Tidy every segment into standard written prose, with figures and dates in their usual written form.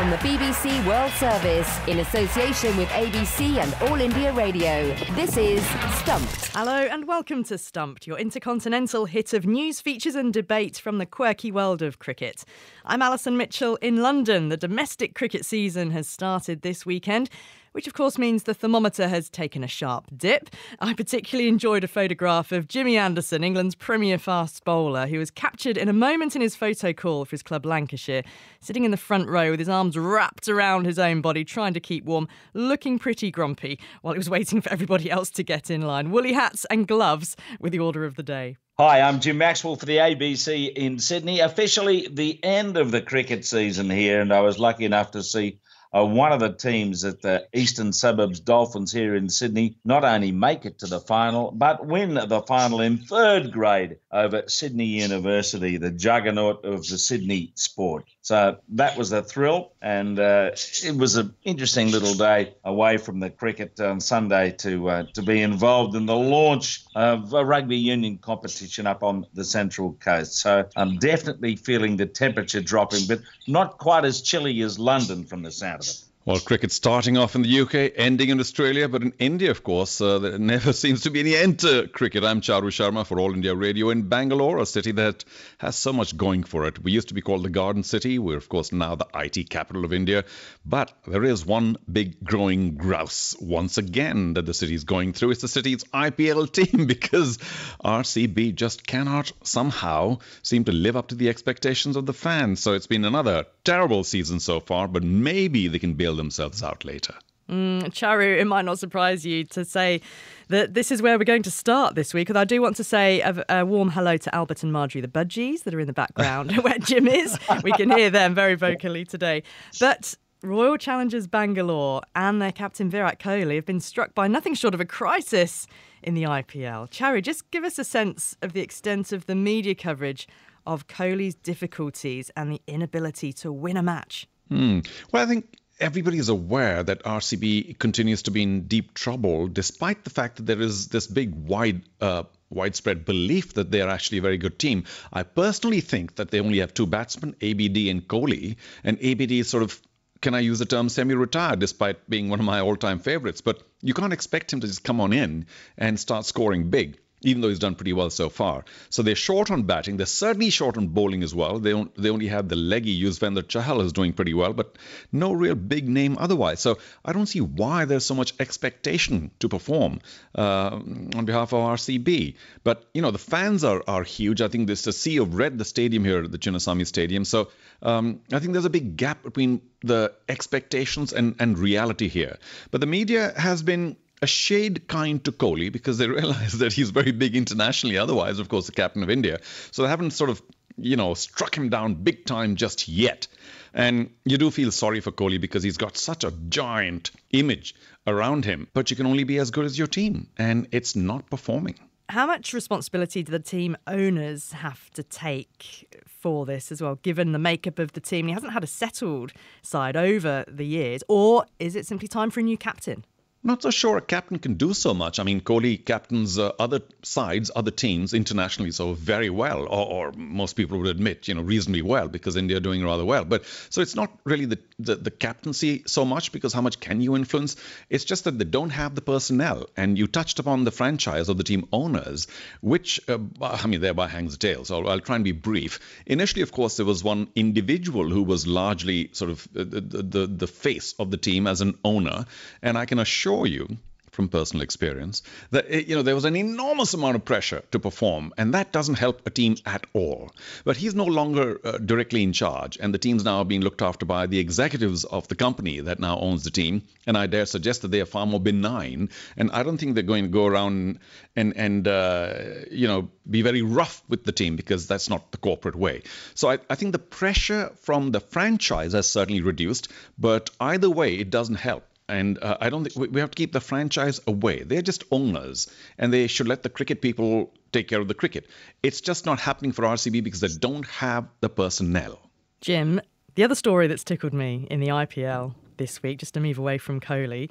from the BBC World Service in association with ABC and All India Radio. This is Stumped. Hello and welcome to Stumped, your intercontinental hit of news, features and debate from the quirky world of cricket. I'm Alison Mitchell in London. The domestic cricket season has started this weekend, which of course means the thermometer has taken a sharp dip. I particularly enjoyed a photograph of Jimmy Anderson, England's premier fast bowler, who was captured in a moment in his photo call for his club Lancashire, sitting in the front row with his arms wrapped around his own body, trying to keep warm, looking pretty grumpy while he was waiting for everybody else to get in line. Woolly hats and gloves were the order of the day. Hi, I'm Jim Maxwell for the ABC in Sydney. Officially the end of the cricket season here, and I was lucky enough to see one of the teams at the Eastern Suburbs Dolphins here in Sydney not only make it to the final, but win the final in third grade over Sydney University, the juggernaut of the Sydney sport. So that was a thrill, and it was an interesting little day away from the cricket on Sunday to be involved in the launch of a rugby union competition up on the Central Coast. So I'm definitely feeling the temperature dropping, but not quite as chilly as London from the sound of it. Well, cricket starting off in the UK, ending in Australia, but in India, of course, there never seems to be any end to cricket. I'm Charu Sharma for All India Radio in Bangalore, a city that has so much going for it. We used to be called the Garden City. We're, of course, now the IT capital of India. But there is one big growing grouse once again that the city is going through. It's the city's IPL team, because RCB just cannot somehow seem to live up to the expectations of the fans. So it's been another terrible season so far, but maybe they can bail themselves out later. Charu, it might not surprise you to say that this is where we're going to start this week. And I do want to say a warm hello to Albert and Marjorie the Budgies that are in the background where Jim is. We can hear them very vocally today. But Royal Challengers Bangalore and their captain Virat Kohli have been struck by nothing short of a crisis in the IPL. Charu, just give us a sense of the extent of the media coverage of Kohli's difficulties and the inability to win a match. Well, I think everybody is aware that RCB continues to be in deep trouble, despite the fact that there is this big widespread belief that they are actually a very good team. I personally think that they only have two batsmen, ABD and Kohli, and ABD is sort of, can I use the term, semi-retired, despite being one of my all-time favorites. But you can't expect him to just come on in and start scoring big, even though he's done pretty well so far. So they're short on batting. They're certainly short on bowling as well. They only have the leggy Yuzvendra Chahal is doing pretty well, but no real big name otherwise. So I don't see why there's so much expectation to perform on behalf of RCB. But, you know, the fans are huge. I think there's a sea of red, the stadium here at the Chinnaswamy Stadium. So I think there's a big gap between the expectations and reality here. But the media has been a shade kind to Kohli because they realize that he's very big internationally. Otherwise, of course, the captain of India. So they haven't sort of, struck him down big time just yet. And you do feel sorry for Kohli because he's got such a giant image around him. But you can only be as good as your team. And it's not performing. How much responsibility do the team owners have to take for this as well, given the makeup of the team? He hasn't had a settled side over the years. Or is it simply time for a new captain? Not so sure a captain can do so much. I mean, Kohli captains other sides, other teams internationally so very well, or most people would admit, reasonably well, because India are doing rather well. But so it's not really the captaincy so much, because how much can you influence? It's just that they don't have the personnel. And you touched upon the franchise of the team owners, which, thereby hangs the tail. So I'll try and be brief. Initially, of course, there was one individual who was largely sort of the face of the team as an owner. And I can assure you from personal experience that there was an enormous amount of pressure to perform, and that doesn't help a team at all. But he's no longer directly in charge, and the team's now being looked after by the executives of the company that now owns the team, and I dare suggest that they are far more benign, and I don't think they're going to go around and be very rough with the team, because that's not the corporate way. So I think the pressure from the franchise has certainly reduced, but either way it doesn't help. And I don't think we have to keep the franchise away. They're just owners, and they should let the cricket people take care of the cricket. It's just not happening for RCB because they don't have the personnel. Jim, the other story that's tickled me in the IPL this week, just to move away from Kohli,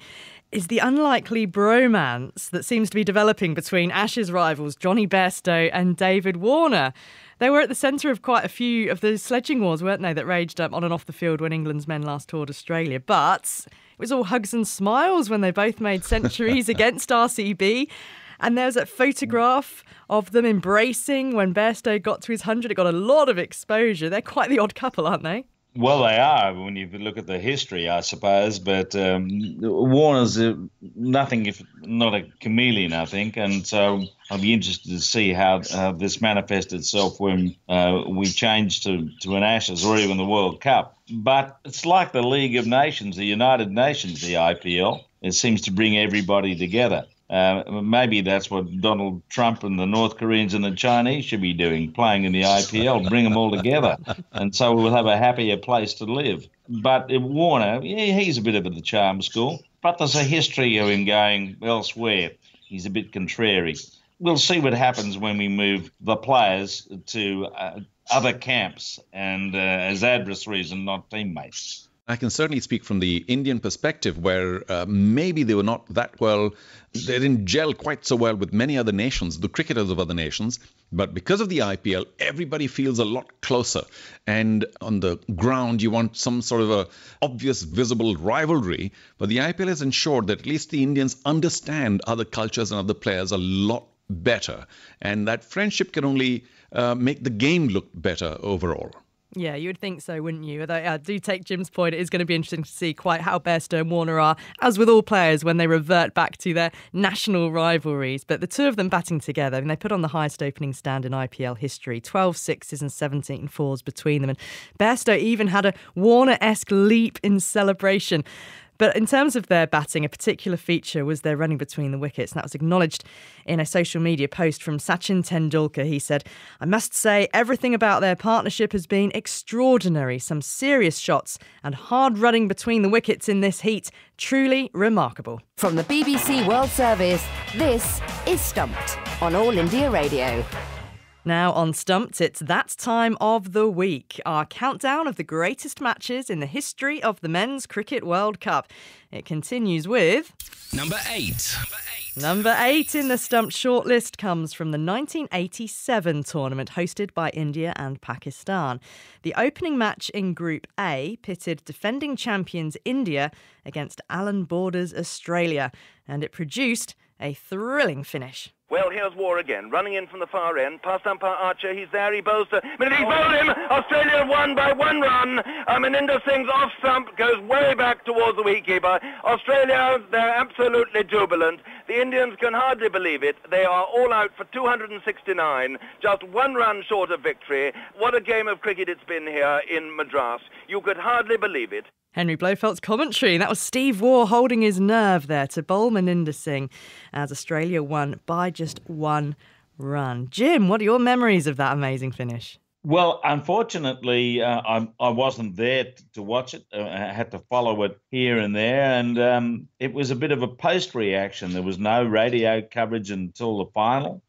is the unlikely bromance that seems to be developing between Ashes rivals Jonny Bairstow and David Warner. They were at the centre of quite a few of the sledging wars, weren't they, that raged on and off the field when England's men last toured Australia. But it was all hugs and smiles when they both made centuries against RCB. And there's that photograph of them embracing when Bairstow got to his 100. It got a lot of exposure. They're quite the odd couple, aren't they? Well, they are when you look at the history, I suppose. But Warner's nothing if not a chameleon, I think. And so I'll be interested to see how this manifests itself when we change to an Ashes or even the World Cup. But it's like the League of Nations, the United Nations, the IPL. It seems to bring everybody together. Maybe that's what Donald Trump and the North Koreans and the Chinese should be doing, playing in the IPL, bring them all together. And so we'll have a happier place to live. But Warner, yeah, he's a bit of the charm school, but there's a history of him going elsewhere. He's a bit contrary. We'll see what happens when we move the players to other camps and as adversaries and not teammates. I can certainly speak from the Indian perspective where maybe they were not that well, they didn't gel quite so well with many other nations, the cricketers of other nations. But because of the IPL, everybody feels a lot closer. And on the ground, you want some sort of a obvious, visible rivalry. But the IPL has ensured that at least the Indians understand other cultures and other players a lot better. And that friendship can only make the game look better overall. Yeah, you would think so, wouldn't you? Although I do take Jim's point. It is going to be interesting to see quite how Bairstow and Warner are, as with all players, when they revert back to their national rivalries. But the two of them batting together, I mean, they put on the highest opening stand in IPL history, 12 sixes and 17 fours between them. And Bairstow even had a Warner-esque leap in celebration. But in terms of their batting, a particular feature was their running between the wickets. And that was acknowledged in a social media post from Sachin Tendulkar. He said, "I must say everything about their partnership has been extraordinary. Some serious shots and hard running between the wickets in this heat. Truly remarkable." From the BBC World Service, this is Stumped on All India Radio. Now on Stumped, it's that time of the week, our countdown of the greatest matches in the history of the Men's Cricket World Cup. It continues with... Number 8. Number 8 in the Stumped shortlist comes from the 1987 tournament hosted by India and Pakistan. The opening match in Group A pitted defending champions India against Alan Border's Australia, and it produced a thrilling finish. Well, here's War again, running in from the far end, past umpire Archer, he's there, he bowls to... But he's bowled him! Australia won by 1 run! Maninder Singh's off stump goes way back towards the wicketkeeper. Australia, they're absolutely jubilant. The Indians can hardly believe it. They are all out for 269, just 1 run short of victory. What a game of cricket it's been here in Madras. You could hardly believe it. Henry Blofeld's commentary. That was Steve Waugh holding his nerve there to bowl Maninder Singh as Australia won by just 1 run. Jim, what are your memories of that amazing finish? Well, unfortunately, I wasn't there to watch it. I had to follow it here and there, and it was a bit of a post-reaction. There was no radio coverage until the final,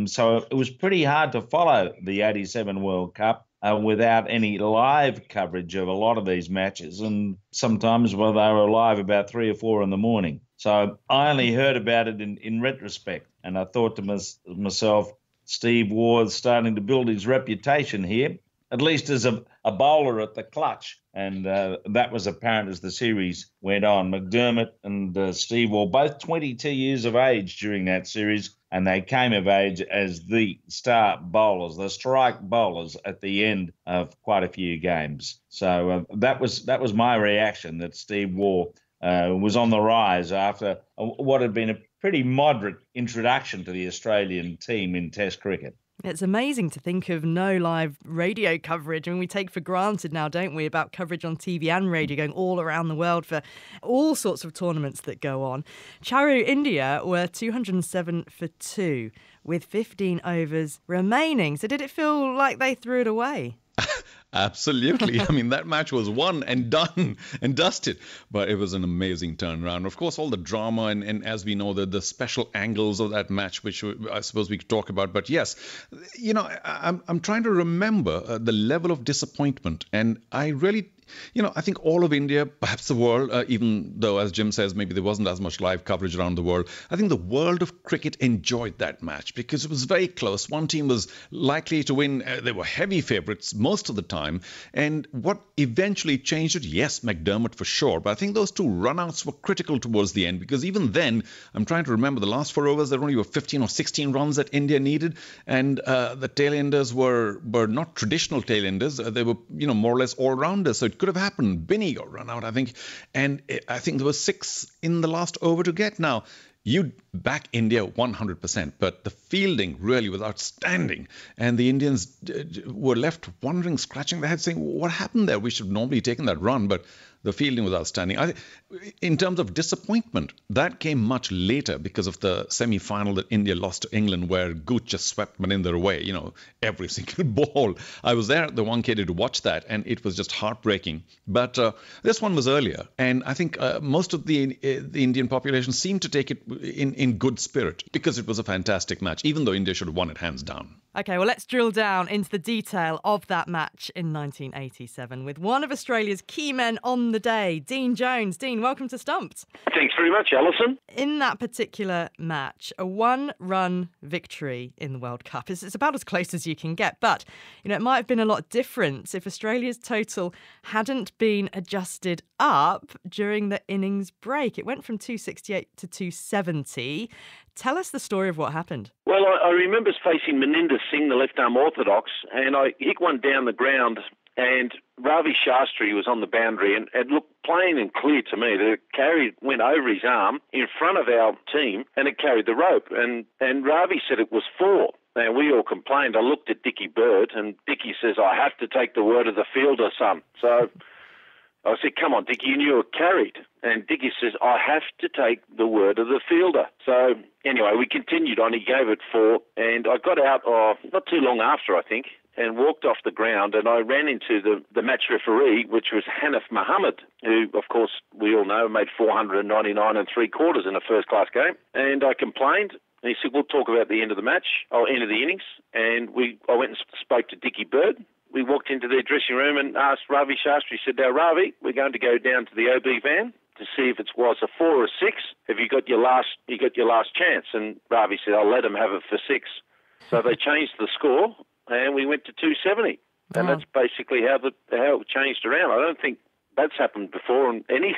so it was pretty hard to follow the 87 World Cup. Without any live coverage of a lot of these matches. And sometimes, well, they were live about 3 or 4 in the morning. So I only heard about it in retrospect. And I thought to myself, Steve Ward's starting to build his reputation here, at least as a bowler at the clutch. And that was apparent as the series went on. McDermott and Steve Waugh, both 22 years of age during that series, and they came of age as the star bowlers, the strike bowlers at the end of quite a few games. So that was my reaction, that Steve Waugh was on the rise after what had been a pretty moderate introduction to the Australian team in Test cricket. It's amazing to think of no live radio coverage. I mean, we take for granted now, don't we, about coverage on TV and radio going all around the world for all sorts of tournaments that go on. Charu, India were 207 for 2 with 15 overs remaining. So did it feel like they threw it away? Absolutely. I mean, that match was won and done and dusted, but it was an amazing turnaround. Of course, all the drama and as we know, the special angles of that match, which I suppose we could talk about. But yes, you know, I'm trying to remember the level of disappointment, and I really I think all of India, perhaps the world, even though, as Jim says, maybe there wasn't as much live coverage around the world, I think the world of cricket enjoyed that match because it was very close. One team was likely to win. They were heavy favourites most of the time. And what eventually changed it, yes, McDermott for sure. But I think those 2 runouts were critical towards the end because even then, I'm trying to remember the last 4 overs, there only were 15 or 16 runs that India needed. And the tail-enders were not traditional tail-enders. They were, more or less all-rounders. So it could have happened. Binney got run out, I think. And I think there were 6 in the last over to get. Now, you'd back India 100%, but the fielding really was outstanding. And the Indians were left wondering, scratching their heads, saying, what happened there? We should have normally taken that run, but the fielding was outstanding. In terms of disappointment, that came much later because of the semi-final that India lost to England, where Gooch just swept Maninder away, every single ball. I was there at the Wankhede to watch that, and it was just heartbreaking. But this one was earlier, and I think most of the Indian population seemed to take it in good spirit because it was a fantastic match, even though India should have won it hands down. OK, well, let's drill down into the detail of that match in 1987 with one of Australia's key men on the day, Dean Jones. Dean, welcome to Stumped. Thanks very much, Alison. In that particular match, a 1-run victory in the World Cup. It's about as close as you can get. But, it might have been a lot different if Australia's total hadn't been adjusted up during the innings break. It went from 268 to 270. Tell us the story of what happened. Well, I remember facing Maninder Singh, the left-arm orthodox, and I hit one down the ground, and Ravi Shastri was on the boundary, and it looked plain and clear to me that it went over his arm in front of our team, and it carried the rope. And Ravi said it was 4. And we all complained. I looked at Dickie Bird, and Dickie says, I have to take the word of the fielder, son. So I said, come on, Dickie, you knew it carried. And Dickie says, I have to take the word of the fielder. So anyway, we continued on. He gave it 4. And I got out not too long after, I think, and walked off the ground. And I ran into the match referee, which was Hanif Mohammed, who, of course, we all know, made 499 3/4 in a first-class game. And I complained. And he said, we'll talk about the end of the match, or end of the innings. And I went and spoke to Dickie Bird. We walked into their dressing room and asked Ravi Shastri. He said, now, Ravi, we're going to go down to the OB van to see if it was a 4 or a 6. Have you got your last chance? And Ravi said, I'll let him have it for 6. So they changed the score, and we went to 270. And that's basically how it changed around. I don't think that's happened before in any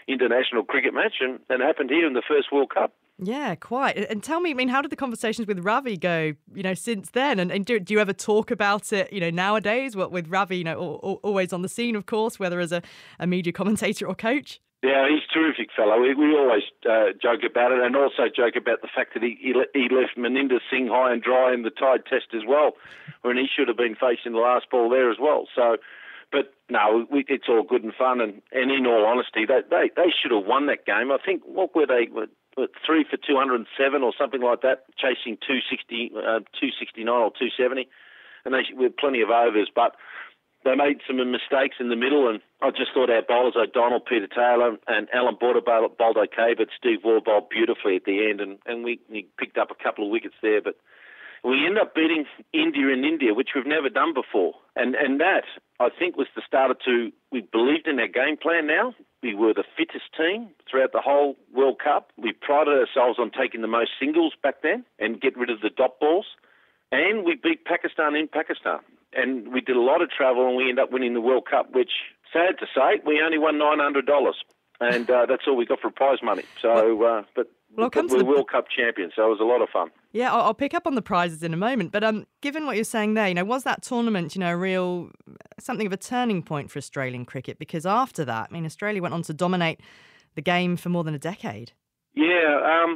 international cricket match, and it happened here in the first World Cup. Yeah, quite. And tell me, how did the conversations with Ravi go, since then? And do you ever talk about it, nowadays, with Ravi, always on the scene, of course, whether as a media commentator or coach? Yeah, he's a terrific fellow. We always joke about it, and also joke about the fact that he left Maninder Singh high and dry in the Tide Test as well, when he should have been facing the last ball there as well. So, but no, it's all good and fun. And in all honesty, they should have won that game. I think, what were they? 3 for 207 or something like that, chasing 269 or 270, and they with plenty of overs, but they made some mistakes in the middle, and I just thought our bowlers, O'Donnell, Peter Taylor, and Alan Border bowled okay, but Steve Waugh bowled beautifully at the end, and we picked up a couple of wickets there, but we ended up beating India in India, which we've never done before, and that, I think, was the starter to, we believed in our game plan now. We were the fittest team throughout the whole World Cup. We prided ourselves on taking the most singles back then and get rid of the dot balls. And we beat Pakistan in Pakistan. And we did a lot of travel, and we ended up winning the World Cup, which, sad to say, we only won $900. And that's all we got for prize money. So, but we're World Cup champions, so it was a lot of fun. Yeah, I'll pick up on the prizes in a moment. But given what you're saying there, was that tournament, something of a turning point for Australian cricket? Because after that, Australia went on to dominate the game for more than a decade. Yeah,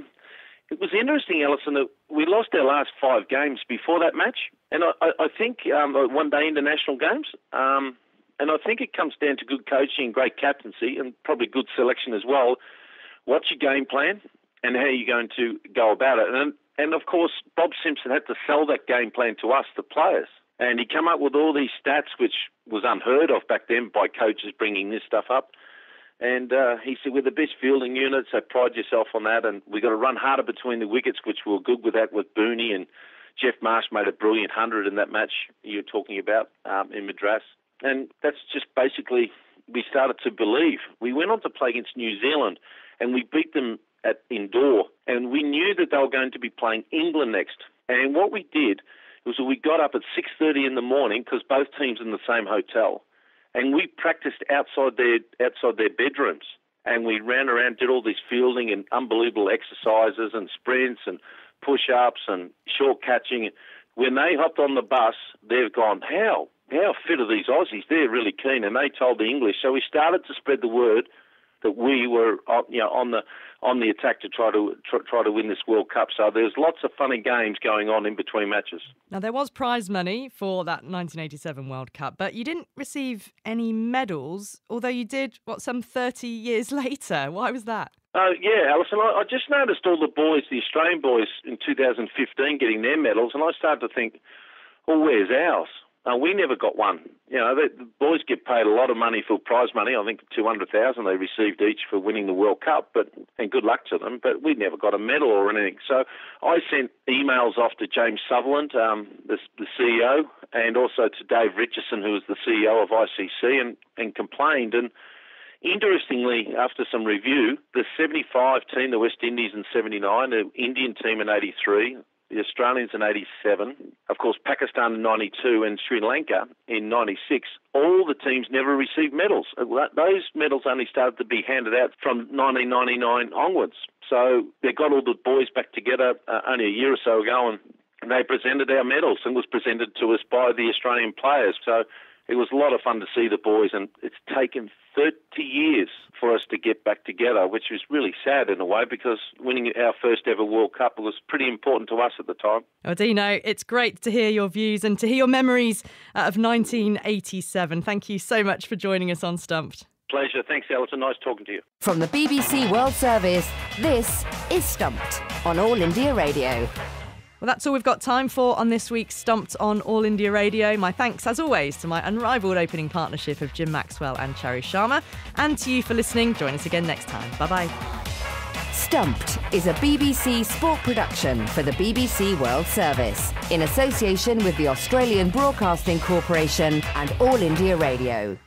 it was interesting, Alison, that we lost our last 5 games before that match. And I think one-day international games. And I think it comes down to good coaching and great captaincy and probably good selection as well. What's your game plan and how are you going to go about it? And of course, Bob Simpson had to sell that game plan to us, the players. And he came up with all these stats, which was unheard of back then by coaches bringing this stuff up. And he said, we're the best fielding unit, so pride yourself on that. And we got to run harder between the wickets, which we were good with that with Booney. And Jeff Marsh made a brilliant 100 in that match you were talking about in Madras. And that's just basically we started to believe. We went on to play against New Zealand, and we beat them at indoor, and we knew that they were going to be playing England next. And what we did was we got up at 6:30 in the morning, because both teams in the same hotel, and we practiced outside their bedrooms. And we ran around, did all this fielding and unbelievable exercises and sprints and push-ups and short catching. When they hopped on the bus, they've gone, how fit are these Aussies? They're really keen. And they told the English. So we started to spread the word that we were on the attack to try to win this World Cup. So there's lots of funny games going on in between matches. Now, there was prize money for that 1987 World Cup, but you didn't receive any medals, although you did, some 30 years later. Why was that? Yeah, Alison, I just noticed all the boys, the Australian boys in 2015 getting their medals, and I started to think, well, where's ours? We never got one. The boys get paid a lot of money for prize money. I think $200,000 they received each for winning the World Cup, and good luck to them. But we never got a medal or anything. So I sent emails off to James Sutherland, the CEO, and also to Dave Richardson, who was the CEO of ICC, and complained. And interestingly, after some review, the 75 team, the West Indies in 79, the Indian team in 83, the Australians in 87, of course Pakistan in 92 and Sri Lanka in 96, all the teams never received medals. Those medals only started to be handed out from 1999 onwards. So they got all the boys back together only a year or so ago, and they presented our medals, and was presented to us by the Australian players. So it was a lot of fun to see the boys, and it's taken 30 years for us to get back together, which is really sad in a way, because winning our first ever World Cup was pretty important to us at the time. Oh, Dino, it's great to hear your views and to hear your memories of 1987. Thank you so much for joining us on Stumped. Pleasure. Thanks, Alison. Nice talking to you. From the BBC World Service, this is Stumped on All India Radio. Well, that's all we've got time for on this week's Stumped on All India Radio. My thanks, as always, to my unrivalled opening partnership of Jim Maxwell and Charu Sharma, and to you for listening. Join us again next time. Bye-bye. Stumped is a BBC sport production for the BBC World Service, in association with the Australian Broadcasting Corporation and All India Radio.